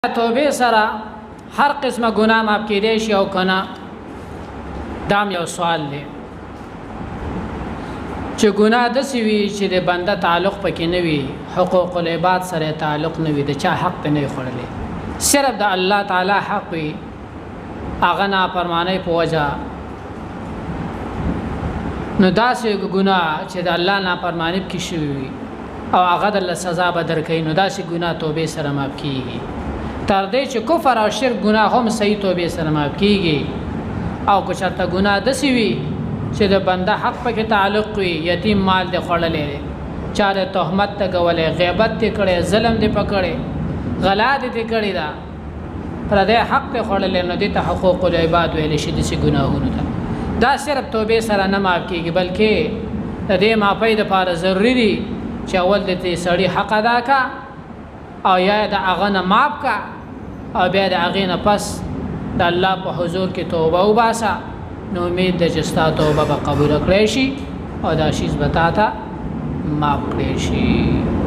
توبه سره هر قسمه ګناه معاف کېدای شي او کنه دام یو سوال دی چې ګناه د سوي چې د بنده تعلق پکې نه وي حقوق العباد سره تعلق نه وي د چا حق نه خورلې صرف د الله تعالی حق وي هغه نه پرمانه په وجه نو داسې ګناه چې د الله نه پرمانه کې شوی او هغه د سزا به درکې نو داسې ګناه توبه سره معاف کیږي تر دې چې کفر او شرک ګناه هم صحیح توبه سره معاف کیږي او که چاته ګناه دسی وي چې د بنده حق پکې تعلق وي یتیم مال دې خړلې چاره تهمت ته غولې غیبت دې کړې ظلم دې پکړې غلا دې کړې دا پر دې حق ته خړلې نو دې ته حقوق العباد ویل شي دې ګناهونه دا صرف توبه سره نه معاف کیږي بلکې د دې معافۍ لپاره ضروری دي چې اول دې سړی حق ادا کا او یا د هغه نه معاف کا او بیا د هغه نه پس د الله په حضور کې توبه وباسه نو امید د جستا توبه به قبول کړي شي او دا شی زبتا تا معاف کړي شي